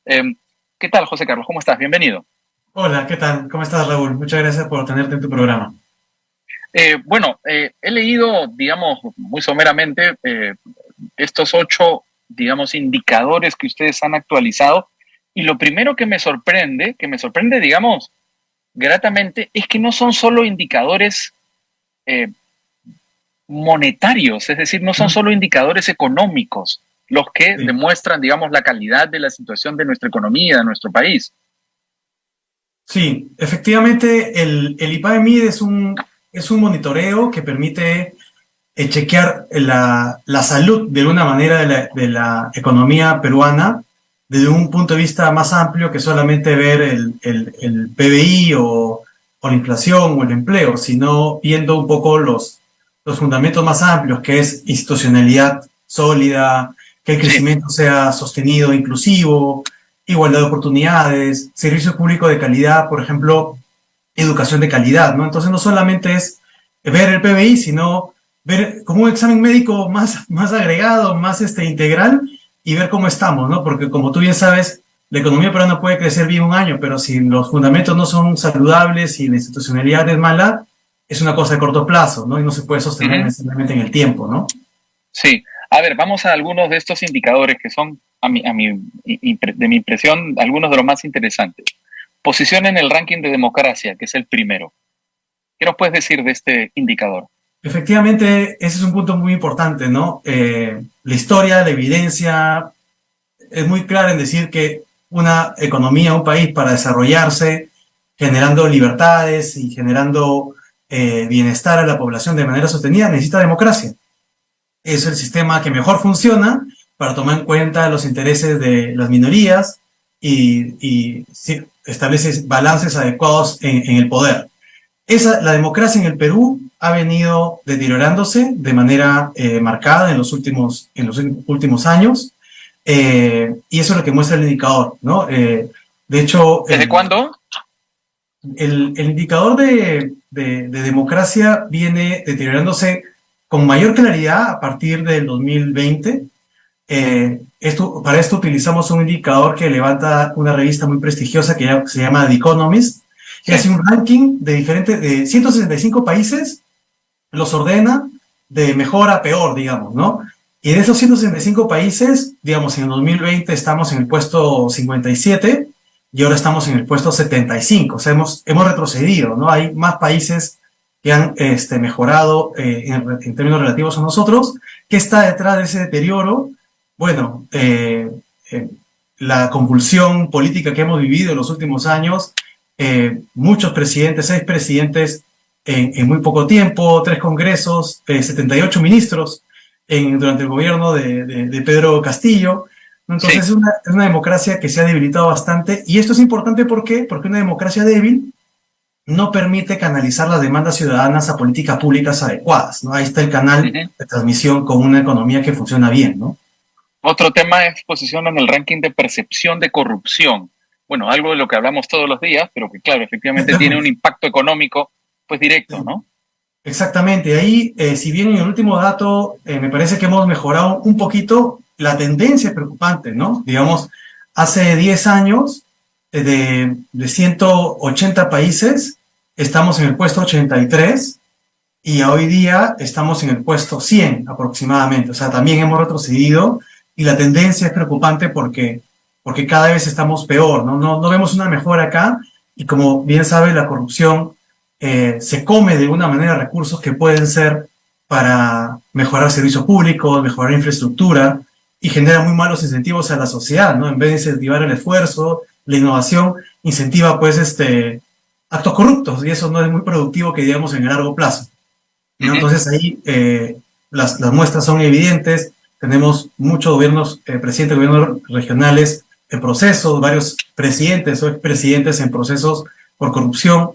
Eh, ¿Qué tal, José Carlos? ¿Cómo estás? Bienvenido. Hola, ¿qué tal? ¿Cómo estás, Raúl? Muchas gracias por tenerte en tu programa. He leído, digamos, muy someramente estos ocho, digamos, indicadores que ustedes han actualizado y lo primero que me sorprende, digamos, gratamente, es que no son solo indicadores eh, monetarios, es decir, no son Mm. solo indicadores económicos los que Sí, demuestran, digamos, la calidad de la situación de nuestra economía, de nuestro país. sí, efectivamente el IPAE-MID es un monitoreo que permite chequear la salud de una manera de la economía peruana desde un punto de vista más amplio que solamente ver el PBI o la inflación o el empleo, sino viendo un poco los fundamentos más amplios, que es institucionalidad sólida, que el Sí. crecimiento sea sostenido, inclusivo, igualdad de oportunidades, servicio público de calidad, por ejemplo, educación de calidad, ¿no? Entonces no solamente es ver el PBI, sino ver como un examen médico más agregado, más integral y ver cómo estamos, ¿no? Porque como tú bien sabes, la economía peruana puede crecer bien un año, pero si los fundamentos no son saludables y la institucionalidad es mala, es una cosa de corto plazo, ¿no? Y no se puede sostener Ujú. necesariamente en el tiempo, ¿no? Sí, a ver, vamos a algunos de estos indicadores que son, de mi impresión, algunos de los más interesantes. Posición en el ranking de democracia, que es el primero. ¿Qué nos puedes decir de este indicador? Efectivamente, ese es un punto muy importante, ¿no? La historia, la evidencia es muy clara en decir que una economía, un país para desarrollarse, generando libertades y generando bienestar a la población de manera sostenida, necesita democracia. Es el sistema que mejor funciona para tomar en cuenta los intereses de las minorías y sí, establece balances adecuados en el poder. La democracia en el Perú ha venido deteriorándose de manera marcada en los últimos años, y eso es lo que muestra el indicador, ¿no? De hecho, ¿Desde cuándo? el indicador de democracia viene deteriorándose con mayor claridad a partir del 2020. Para esto utilizamos un indicador que levanta una revista muy prestigiosa que se llama The Economist, que Sí. hace un ranking de 165 países, los ordena de mejor a peor, digamos, ¿no? Y de esos 165 países, digamos, en el 2020 estamos en el puesto 57 y ahora estamos en el puesto 75. O sea, hemos retrocedido, ¿no? Hay más países que han mejorado en términos relativos a nosotros. ¿Qué está detrás de ese deterioro? Bueno, la convulsión política que hemos vivido en los últimos años, muchos presidentes, 6 presidentes en muy poco tiempo, 3 congresos, 78 ministros durante el gobierno de Pedro Castillo. Entonces Sí. es una democracia que se ha debilitado bastante y esto es importante. ¿Por qué? Porque una democracia débil no permite canalizar las demandas ciudadanas a políticas públicas adecuadas, ¿no? Ahí está el canal Ujú. de transmisión con una economía que funciona bien, ¿no? Otro tema es posición en el ranking de percepción de corrupción. Bueno, algo de lo que hablamos todos los días, pero que claro, efectivamente tiene un impacto económico, pues directo, ¿no? Exactamente, ahí, si bien en el último dato me parece que hemos mejorado un poquito, la tendencia es preocupante, ¿no? Digamos, hace 10 años, de 180 países, estamos en el puesto 83 y hoy día estamos en el puesto 100 aproximadamente. O sea, también hemos retrocedido y la tendencia es preocupante porque cada vez estamos peor, ¿no? No vemos una mejora acá y como bien sabe, la corrupción se come de una manera recursos que pueden ser para mejorar servicios públicos, mejorar infraestructura y genera muy malos incentivos a la sociedad, ¿no? En vez de incentivar el esfuerzo, la innovación, incentiva pues actos corruptos y eso no es muy productivo que digamos en el largo plazo, ¿no? Ujú. Entonces ahí las muestras son evidentes, tenemos muchos gobiernos, presidentes de gobiernos regionales en procesos, varios presidentes o expresidentes en procesos por corrupción.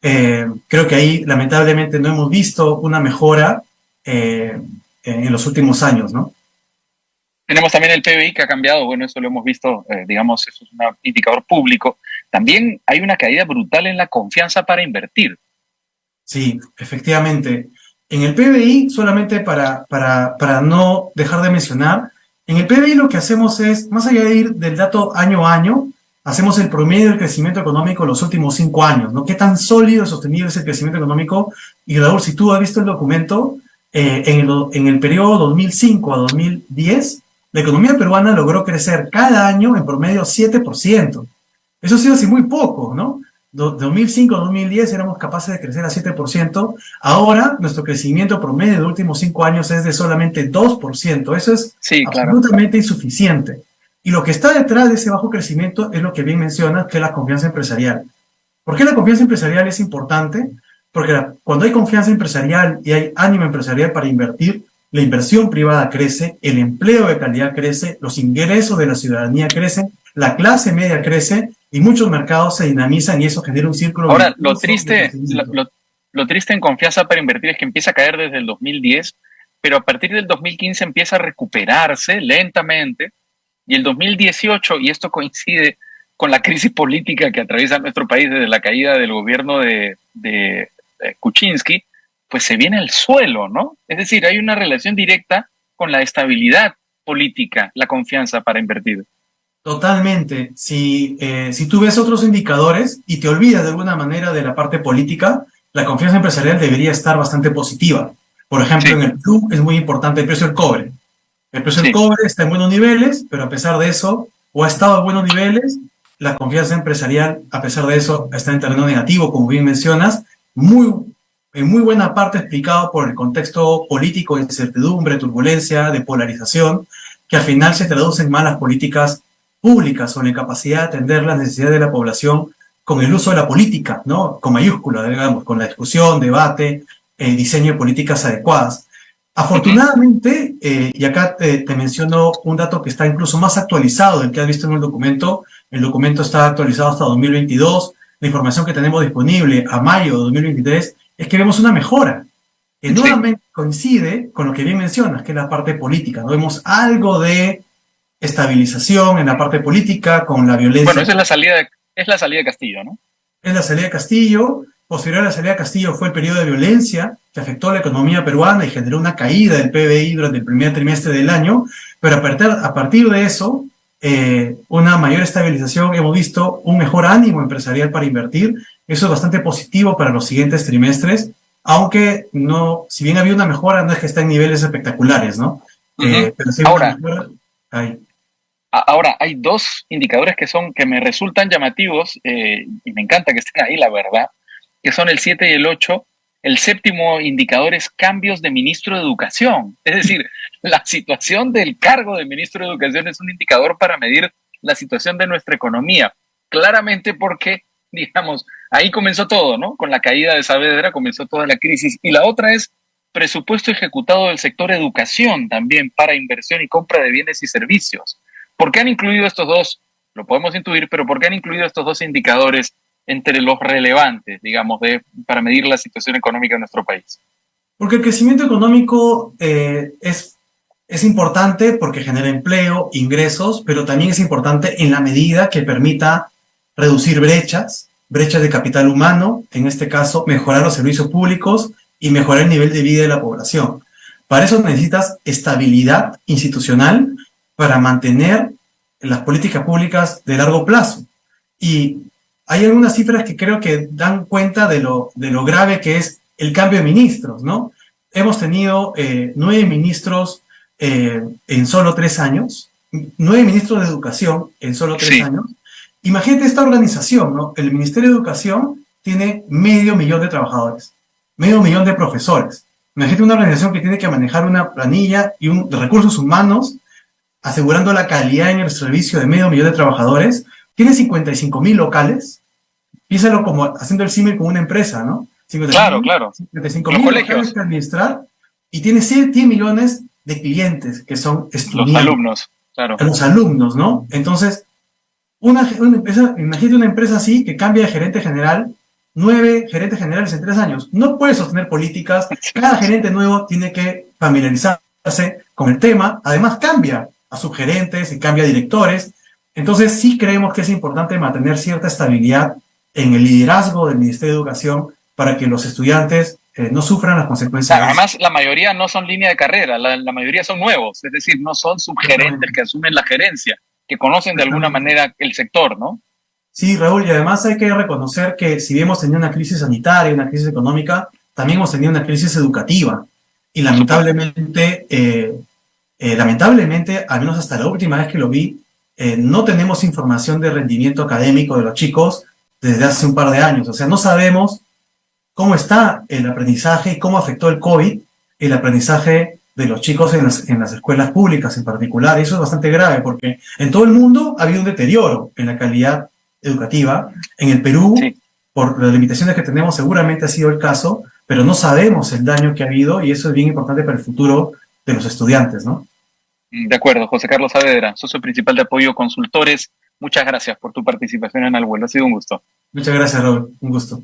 Creo que ahí lamentablemente no hemos visto una mejora en los últimos años, ¿no? Tenemos también el PBI que ha cambiado, bueno, eso lo hemos visto, digamos, eso es un indicador público. También hay una caída brutal en la confianza para invertir. Sí, efectivamente. En el PBI, solamente para no dejar de mencionar, En el PBI lo que hacemos es, más allá de ir del dato año a año, hacemos el promedio del crecimiento económico en los últimos 5 años, ¿no? ¿Qué tan sólido y sostenido es el crecimiento económico? Y Raúl, si tú has visto el documento, en el periodo 2005 a 2010, la economía peruana logró crecer cada año en promedio 7%. Eso ha sido así muy poco, ¿no? De 2005 a 2010 éramos capaces de crecer a 7%. Ahora, nuestro crecimiento promedio de los últimos 5 años es de solamente 2%. Eso es Sí, claro. absolutamente insuficiente. Y lo que está detrás de ese bajo crecimiento es lo que bien mencionas, que es la confianza empresarial. ¿Por qué la confianza empresarial es importante? Porque cuando hay confianza empresarial y hay ánimo empresarial para invertir, la inversión privada crece, el empleo de calidad crece, los ingresos de la ciudadanía crecen, la clase media crece y muchos mercados se dinamizan y eso genera un círculo. Ahora, lo triste en confianza para invertir es que empieza a caer desde el 2010, pero a partir del 2015 empieza a recuperarse lentamente, y el 2018, y esto coincide con la crisis política que atraviesa nuestro país desde la caída del gobierno de Kuczynski, pues se viene al suelo, ¿no? Es decir, hay una relación directa con la estabilidad política, la confianza para invertir. Totalmente. Si tú ves otros indicadores y te olvidas de alguna manera de la parte política, la confianza empresarial debería estar bastante positiva. Por ejemplo, Sí. en el Perú es muy importante el precio del cobre. El precio del Sí. cobre está en buenos niveles, pero a pesar de eso, o ha estado en buenos niveles, la confianza empresarial, a pesar de eso, está en terreno negativo, como bien mencionas, en muy buena parte explicado por el contexto político de incertidumbre, turbulencia, de polarización, que al final se traduce en malas políticas públicas o en la capacidad de atender las necesidades de la población con el uso de la política, ¿no? Con mayúscula, digamos, con la discusión, debate, diseño de políticas adecuadas. Afortunadamente, y acá te menciono un dato que está incluso más actualizado del que has visto en el documento está actualizado hasta 2022, la información que tenemos disponible a mayo de 2023 es que vemos una mejora, que nuevamente coincide con lo que bien mencionas, que es la parte política, ¿no? Vemos algo de estabilización en la parte política con la violencia. Bueno, esa es la salida de Castillo, ¿no? Es la salida de Castillo. Posterior a la salida de Castillo fue el periodo de violencia que afectó a la economía peruana y generó una caída del PBI durante el primer trimestre del año, pero a partir de eso, una mayor estabilización, hemos visto un mejor ánimo empresarial para invertir. Eso es bastante positivo para los siguientes trimestres, aunque no, si bien había una mejora, no es que está en niveles espectaculares, ¿no? Pero sí Ahora, una mejora ahí. Ahora, hay dos indicadores que me resultan llamativos, y me encanta que estén ahí, la verdad, que son el 7 y el 8. El séptimo indicador es cambios de ministro de Educación. Es decir, la situación del cargo de ministro de Educación es un indicador para medir la situación de nuestra economía. Claramente porque, digamos, ahí comenzó todo, ¿no? Con la caída de Saavedra comenzó toda la crisis. Y la otra es presupuesto ejecutado del sector educación también para inversión y compra de bienes y servicios. ¿Por qué han incluido estos dos? Lo podemos intuir, pero ¿por qué han incluido estos dos indicadores entre los relevantes, digamos, para medir la situación económica de nuestro país? Porque el crecimiento económico es importante porque genera empleo, ingresos, pero también es importante en la medida que permita reducir brechas de capital humano, en este caso mejorar los servicios públicos y mejorar el nivel de vida de la población. Para eso necesitas estabilidad institucional para mantener las políticas públicas de largo plazo. Y hay algunas cifras que creo que dan cuenta de lo grave que es el cambio de ministros, ¿no? Hemos tenido 9 ministros en solo 3 años, 9 ministros de educación en solo 3 años. Imagínate esta organización, ¿no? El Ministerio de Educación tiene 500.000 de trabajadores, 500.000 de profesores. Imagínate una organización que tiene que manejar una planilla y de recursos humanos asegurando la calidad en el servicio de 500.000 de trabajadores, tiene 55.000 locales, piénsalo como haciendo el símil con una empresa, ¿no? Claro. 55.000 locales que administrar y tiene 10 millones de clientes que son estudiantes. Los alumnos, claro. Los alumnos, ¿no? Entonces, imagínate una empresa así que cambia de gerente general, 9 gerentes generales en 3 años. No puede sostener políticas, cada gerente nuevo tiene que familiarizarse con el tema, además cambia a subgerentes y cambia a directores. Entonces sí creemos que es importante mantener cierta estabilidad en el liderazgo del Ministerio de Educación para que los estudiantes no sufran las consecuencias. Además, la mayoría no son línea de carrera, la mayoría son nuevos, es decir, no son subgerentes que asumen la gerencia, que conocen de alguna manera el sector, ¿no? Sí, Raúl, y además hay que reconocer que si bien hemos tenido una crisis sanitaria, una crisis económica, también hemos tenido una crisis educativa. Y lamentablemente, al menos hasta la última vez que lo vi, no tenemos información de rendimiento académico de los chicos desde hace un par de años. O sea, no sabemos cómo está el aprendizaje y cómo afectó el COVID el aprendizaje de los chicos en las escuelas públicas en particular. Eso es bastante grave porque en todo el mundo ha habido un deterioro en la calidad educativa. En el Perú, Sí. por las limitaciones que tenemos, seguramente ha sido el caso, pero no sabemos el daño que ha habido y eso es bien importante para el futuro de los estudiantes, ¿no? De acuerdo, José Carlos Saavedra, socio principal de Apoyo Consultores. Muchas gracias por tu participación en Al Vuelo. Ha sido un gusto. Muchas gracias, Raúl. Un gusto.